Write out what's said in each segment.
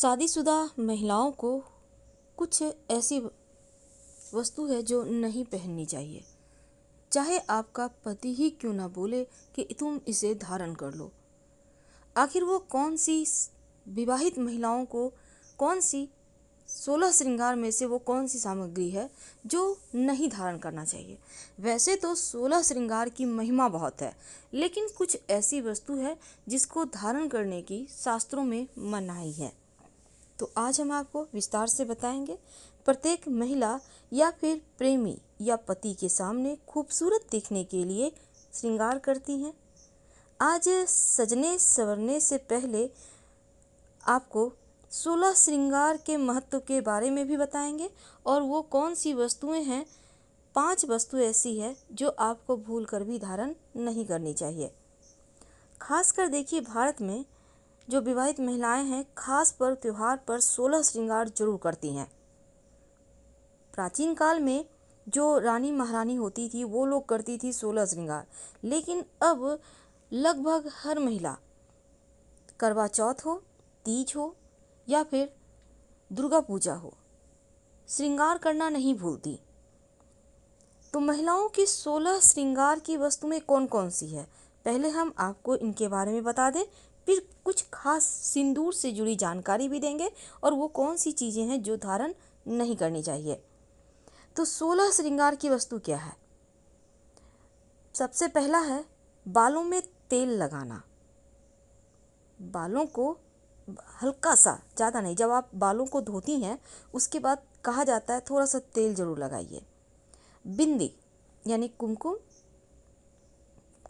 शादीशुदा महिलाओं को कुछ ऐसी वस्तु है जो नहीं पहननी चाहिए, चाहे आपका पति ही क्यों ना बोले कि तुम इसे धारण कर लो। आखिर वो कौन सी विवाहित महिलाओं को कौन सी 16 श्रृंगार में से वो कौन सी सामग्री है जो नहीं धारण करना चाहिए। वैसे तो 16 श्रृंगार की महिमा बहुत है, लेकिन कुछ ऐसी वस्तु है जिसको धारण करने की शास्त्रों में मनाही है। तो आज हम आपको विस्तार से बताएंगे। प्रत्येक महिला या फिर प्रेमी या पति के सामने खूबसूरत दिखने के लिए श्रृंगार करती हैं। आज सजने संवरने से पहले आपको 16 श्रृंगार के महत्व के बारे में भी बताएंगे और वो कौन सी वस्तुएं हैं। 5 वस्तु ऐसी है जो आपको भूल कर भी धारण नहीं करनी चाहिए। खासकर देखिए, भारत में जो विवाहित महिलाएं हैं खास पर्व त्योहार पर 16 श्रृंगार जरूर करती हैं। प्राचीन काल में जो रानी महारानी होती थी वो लोग करती थी 16 श्रृंगार, लेकिन अब लगभग हर महिला करवा चौथ हो, तीज हो या फिर दुर्गा पूजा हो, श्रृंगार करना नहीं भूलती। तो महिलाओं की 16 श्रृंगार की वस्तु में कौन कौन सी है, पहले हम आपको इनके बारे में बता दें, फिर कुछ खास सिंदूर से जुड़ी जानकारी भी देंगे और वो कौन सी चीज़ें हैं जो धारण नहीं करनी चाहिए। तो 16 श्रृंगार की वस्तु क्या है। सबसे पहला है बालों में तेल लगाना। बालों को हल्का सा, ज़्यादा नहीं, जब आप बालों को धोती हैं उसके बाद कहा जाता है थोड़ा सा तेल जरूर लगाइए। बिंदी यानी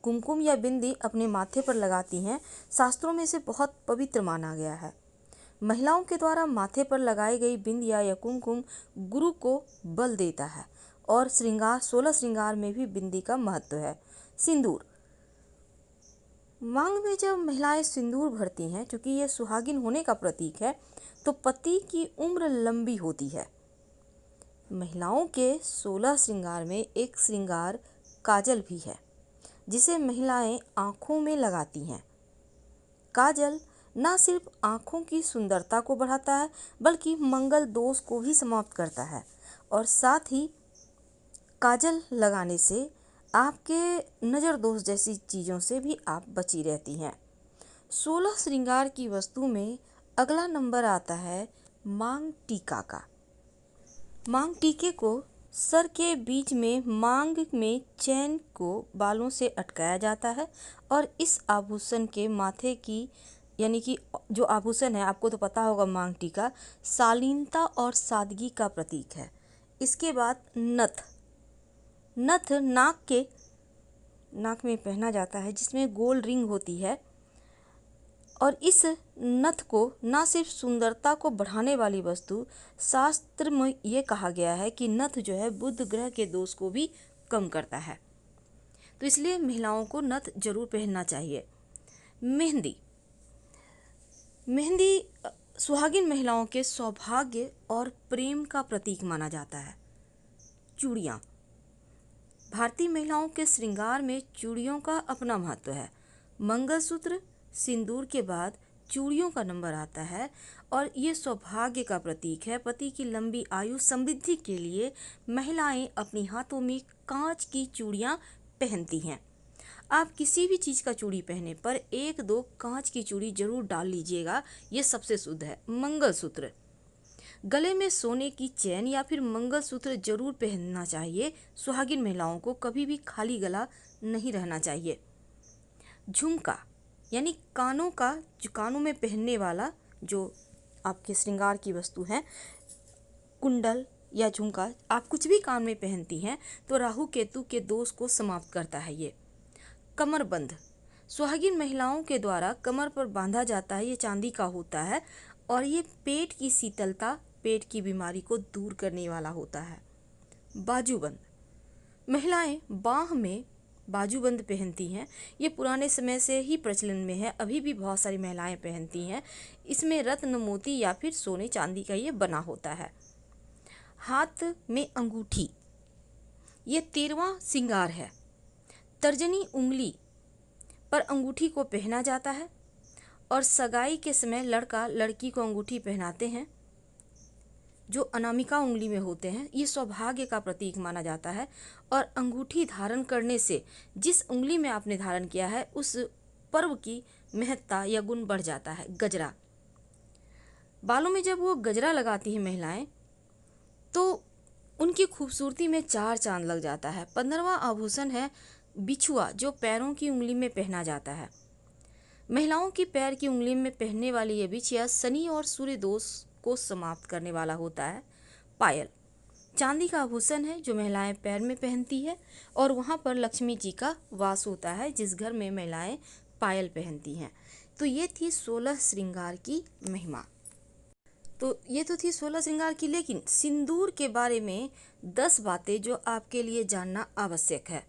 कुमकुम या बिंदी अपने माथे पर लगाती हैं। शास्त्रों में इसे बहुत पवित्र माना गया है। महिलाओं के द्वारा माथे पर लगाई गई बिंदिया या कुमकुम गुरु को बल देता है और 16 श्रृंगार में भी बिंदी का महत्व है। सिंदूर, मांग में जब महिलाएं सिंदूर भरती हैं, क्योंकि यह सुहागिन होने का प्रतीक है, तो पति की उम्र लंबी होती है। महिलाओं के 16 श्रृंगार में एक श्रृंगार काजल भी है, जिसे महिलाएं आँखों में लगाती हैं। काजल न सिर्फ आँखों की सुंदरता को बढ़ाता है, बल्कि मंगल दोष को भी समाप्त करता है और साथ ही काजल लगाने से आपके नज़र दोष जैसी चीज़ों से भी आप बची रहती हैं। 16 श्रृंगार की वस्तु में अगला नंबर आता है मांग टीका का। मांग टीके को सर के बीच में मांग में चैन को बालों से अटकाया जाता है और इस आभूषण के माथे की, यानी कि जो आभूषण है, आपको तो पता होगा, मांग टीका शालीनता और सादगी का प्रतीक है। इसके बाद नथ नाक में पहना जाता है, जिसमें गोल्ड रिंग होती है और इस नथ को न सिर्फ सुंदरता को बढ़ाने वाली वस्तु, शास्त्र में ये कहा गया है कि नथ जो है बुध ग्रह के दोष को भी कम करता है, तो इसलिए महिलाओं को नथ जरूर पहनना चाहिए। मेहंदी सुहागिन महिलाओं के सौभाग्य और प्रेम का प्रतीक माना जाता है। चूड़ियाँ, भारतीय महिलाओं के श्रृंगार में चूड़ियों का अपना महत्व है। मंगलसूत्र, सिंदूर के बाद चूड़ियों का नंबर आता है और ये सौभाग्य का प्रतीक है। पति की लंबी आयु समृद्धि के लिए महिलाएं अपनी हाथों में कांच की चूड़ियां पहनती हैं। आप किसी भी चीज़ का चूड़ी पहने पर 1-2 कांच की चूड़ी जरूर डाल लीजिएगा, ये सबसे शुद्ध है। मंगलसूत्र, गले में सोने की चैन या फिर मंगलसूत्र जरूर पहनना चाहिए। सुहागिन महिलाओं को कभी भी खाली गला नहीं रहना चाहिए। झुमका यानी कानों में पहनने वाला जो आपके श्रृंगार की वस्तु है, कुंडल या झुमका, आप कुछ भी कान में पहनती हैं तो राहु केतु के दोष को समाप्त करता है ये। कमरबंद, सुहागिन महिलाओं के द्वारा कमर पर बांधा जाता है, ये चांदी का होता है और ये पेट की शीतलता, पेट की बीमारी को दूर करने वाला होता है। बाजूबंद, महिलाएं बाह में बाजूबंद पहनती हैं, ये पुराने समय से ही प्रचलन में है, अभी भी बहुत सारी महिलाएं पहनती हैं। इसमें रत्न, मोती या फिर सोने चांदी का ये बना होता है। हाथ में अंगूठी, ये 13वां श्रृंगार है। तर्जनी उंगली पर अंगूठी को पहना जाता है और सगाई के समय लड़का लड़की को अंगूठी पहनाते हैं जो अनामिका उंगली में होते हैं। ये सौभाग्य का प्रतीक माना जाता है और अंगूठी धारण करने से जिस उंगली में आपने धारण किया है उस पर्व की महत्ता या गुण बढ़ जाता है। गजरा, बालों में जब वो गजरा लगाती हैं महिलाएं तो उनकी खूबसूरती में चार चांद लग जाता है। 15वां आभूषण है बिछुआ, जो पैरों की उंगली में पहना जाता है। महिलाओं की पैर की उंगली में पहनने वाली यह बिछिया शनि और सूर्य दोष को समाप्त करने वाला होता है। पायल, चांदी का आभूषण है जो महिलाएं पैर में पहनती है और वहां पर लक्ष्मी जी का वास होता है जिस घर में महिलाएं पायल पहनती हैं। तो ये थी 16 श्रृंगार की महिमा। तो ये तो थी 16 श्रृंगार की, लेकिन सिंदूर के बारे में 10 बातें जो आपके लिए जानना आवश्यक है।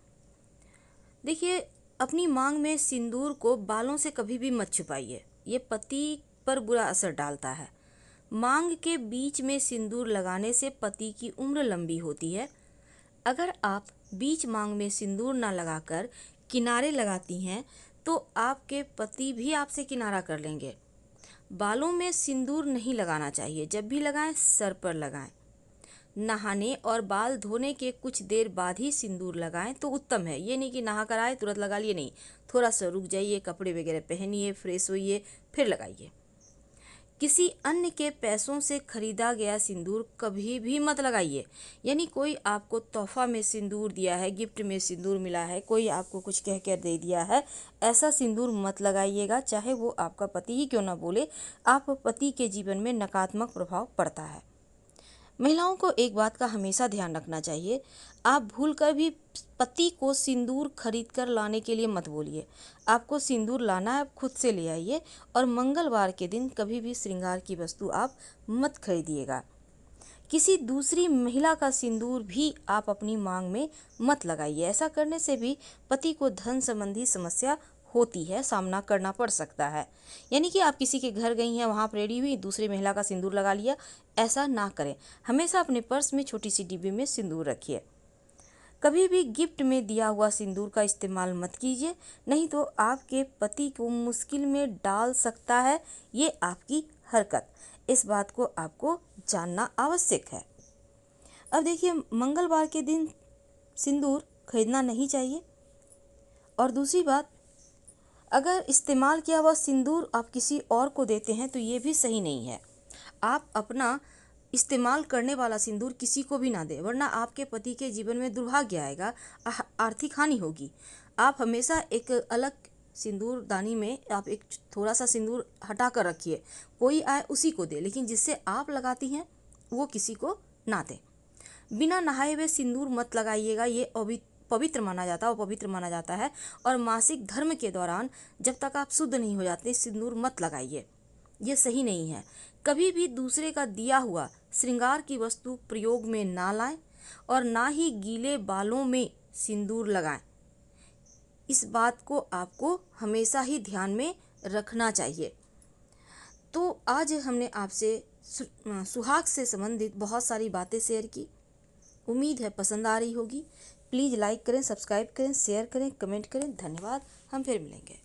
देखिए, अपनी मांग में सिंदूर को बालों से कभी भी मत छुपाइए, ये पति पर बुरा असर डालता है। मांग के बीच में सिंदूर लगाने से पति की उम्र लंबी होती है। अगर आप बीच मांग में सिंदूर ना लगाकर किनारे लगाती हैं तो आपके पति भी आपसे किनारा कर लेंगे। बालों में सिंदूर नहीं लगाना चाहिए, जब भी लगाएं सर पर लगाएं। नहाने और बाल धोने के कुछ देर बाद ही सिंदूर लगाएं तो उत्तम है। ये नहीं कि नहा कर आए तुरंत लगा लिए, नहीं, थोड़ा सा रुक जाइए, कपड़े वगैरह पहनिए, फ्रेश होइए, फिर लगाइए। किसी अन्य के पैसों से खरीदा गया सिंदूर कभी भी मत लगाइए। यानी कोई आपको तोहफा में सिंदूर दिया है, गिफ्ट में सिंदूर मिला है, कोई आपको कुछ कह कर दे दिया है, ऐसा सिंदूर मत लगाइएगा, चाहे वो आपका पति ही क्यों ना बोले। आप पति के जीवन में नकारात्मक प्रभाव पड़ता है। महिलाओं को एक बात का हमेशा ध्यान रखना चाहिए, आप भूलकर भी पति को सिंदूर खरीद कर लाने के लिए मत बोलिए। आपको सिंदूर लाना है, आप खुद से ले आइए। और मंगलवार के दिन कभी भी श्रृंगार की वस्तु आप मत खरीदिएगा। किसी दूसरी महिला का सिंदूर भी आप अपनी मांग में मत लगाइए। ऐसा करने से भी पति को धन संबंधी समस्या होती है, सामना करना पड़ सकता है। यानी कि आप किसी के घर गई हैं, वहाँ रेडी हुई, दूसरी महिला का सिंदूर लगा लिया, ऐसा ना करें। हमेशा अपने पर्स में छोटी सी डिब्बी में सिंदूर रखिए। कभी भी गिफ्ट में दिया हुआ सिंदूर का इस्तेमाल मत कीजिए, नहीं तो आपके पति को मुश्किल में डाल सकता है ये आपकी हरकत। इस बात को आपको जानना आवश्यक है। अब देखिए, मंगलवार के दिन सिंदूर खरीदना नहीं चाहिए। और दूसरी बात, अगर इस्तेमाल किया हुआ सिंदूर आप किसी और को देते हैं तो ये भी सही नहीं है। आप अपना इस्तेमाल करने वाला सिंदूर किसी को भी ना दें, वरना आपके पति के जीवन में दुर्भाग्य आएगा, आर्थिक हानि होगी। आप हमेशा एक अलग सिंदूरदानी में आप एक थोड़ा सा सिंदूर हटा कर रखिए, कोई आए उसी को दे, लेकिन जिससे आप लगाती हैं वो किसी को ना दें। बिना नहाए हुए सिंदूर मत लगाइएगा, ये पवित्र माना जाता है, पवित्र माना जाता है। और मासिक धर्म के दौरान जब तक आप शुद्ध नहीं हो जाते सिंदूर मत लगाइए, ये सही नहीं है। कभी भी दूसरे का दिया हुआ श्रृंगार की वस्तु प्रयोग में ना लाएं और ना ही गीले बालों में सिंदूर लगाएं। इस बात को आपको हमेशा ही ध्यान में रखना चाहिए। तो आज हमने आपसे सुहाग से संबंधित बहुत सारी बातें शेयर की। उम्मीद है पसंद आ रही होगी। प्लीज़ लाइक करें, सब्सक्राइब करें, शेयर करें, कमेंट करें। धन्यवाद। हम फिर मिलेंगे।